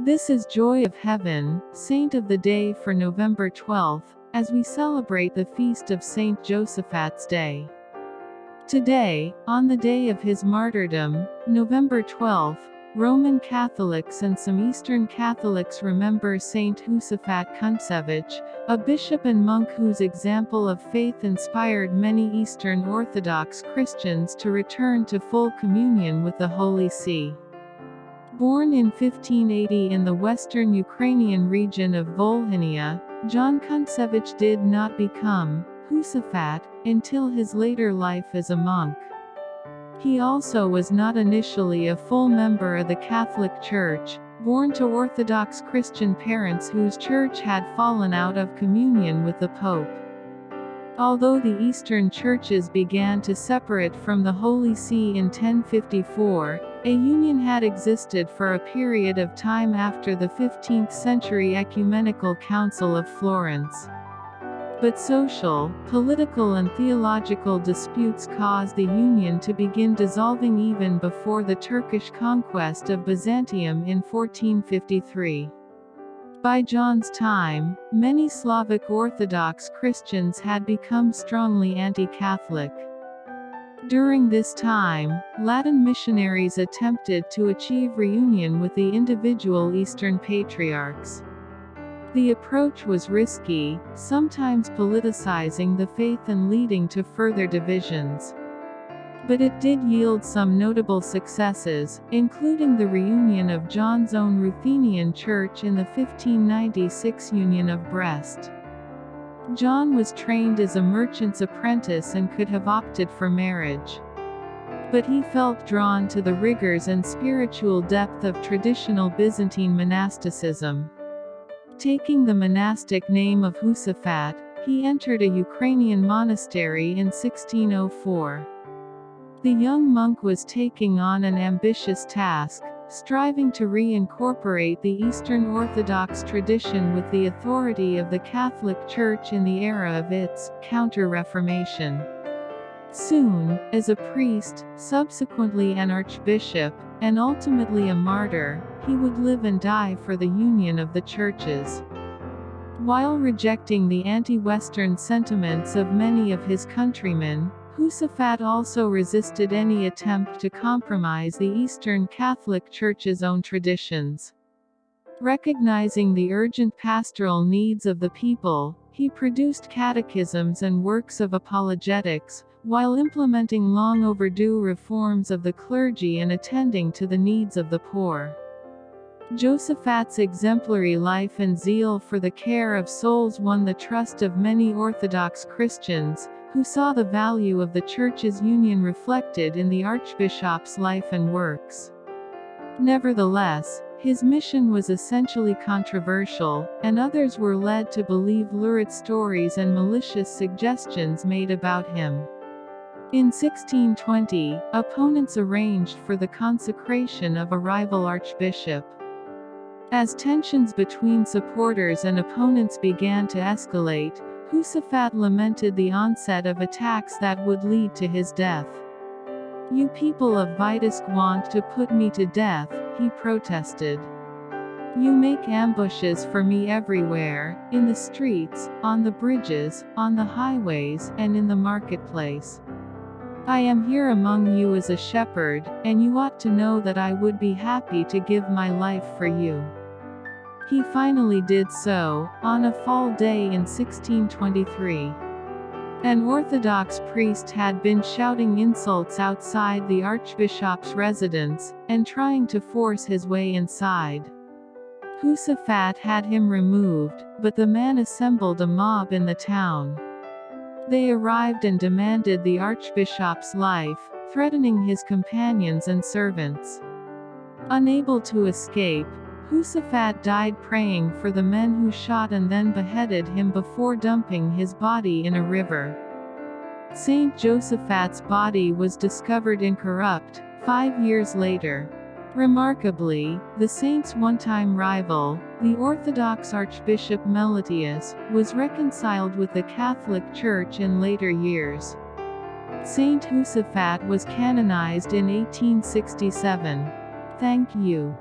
This is Joy of Heaven, Saint of the Day for November 12th, as we celebrate the feast of St Josaphat's Day. Today, on the day of his martyrdom, November 12th, Roman Catholics and some Eastern Catholics remember St Josaphat Kuntsevych, a bishop and monk whose example of faith inspired many Eastern Orthodox Christians to return to full communion with the Holy See. Born in 1580 in the western Ukrainian region of Volhynia, John Kuntsevych did not become Josaphat until his later life as a monk. He also was not initially a full member of the Catholic Church, born to Orthodox Christian parents whose church had fallen out of communion with the Pope. Although the Eastern churches began to separate from the Holy See in 1054, a union had existed for a period of time after the 15th century Ecumenical Council of Florence. But social, political and theological disputes caused the union to begin dissolving even before the Turkish conquest of Byzantium in 1453. By John's time, many Slavic Orthodox Christians had become strongly anti-Catholic. During this time, Latin missionaries attempted to achieve reunion with the individual Eastern patriarchs. The approach was risky, sometimes politicizing the faith and leading to further divisions. But it did yield some notable successes, including the reunion of John's own Ruthenian church in the 1596 Union of Brest. John was trained as a merchant's apprentice and could have opted for marriage. But he felt drawn to the rigors and spiritual depth of traditional Byzantine monasticism. Taking the monastic name of Josaphat, he entered a Ukrainian monastery in 1604. The young monk was taking on an ambitious task, striving to reincorporate the Eastern Orthodox tradition with the authority of the Catholic Church in the era of its Counter-Reformation. Soon, as a priest, subsequently an archbishop, and ultimately a martyr, he would live and die for the union of the churches. While rejecting the anti-Western sentiments of many of his countrymen, Josaphat also resisted any attempt to compromise the Eastern Catholic Church's own traditions. Recognizing the urgent pastoral needs of the people, he produced catechisms and works of apologetics, while implementing long overdue reforms of the clergy and attending to the needs of the poor. Josaphat's exemplary life and zeal for the care of souls won the trust of many Orthodox Christians, who saw the value of the Church's union reflected in the Archbishop's life and works. Nevertheless, his mission was essentially controversial, and others were led to believe lurid stories and malicious suggestions made about him. In 1620, opponents arranged for the consecration of a rival archbishop. As tensions between supporters and opponents began to escalate, Josaphat lamented the onset of attacks that would lead to his death. "You people of Vitebsk want to put me to death," he protested. "You make ambushes for me everywhere, in the streets, on the bridges, on the highways, and in the marketplace. I am here among you as a shepherd, and you ought to know that I would be happy to give my life for you." He finally did so, on a fall day in 1623. An Orthodox priest had been shouting insults outside the archbishop's residence, and trying to force his way inside. Josaphat had him removed, but the man assembled a mob in the town. They arrived and demanded the archbishop's life, threatening his companions and servants. Unable to escape, Josaphat died praying for the men who shot and then beheaded him before dumping his body in a river. St Josaphat's body was discovered incorrupt 5 years later. Remarkably, the saint's one-time rival, the Orthodox Archbishop Meletius, was reconciled with the Catholic Church in later years. St Josaphat was canonized in 1867. Thank you.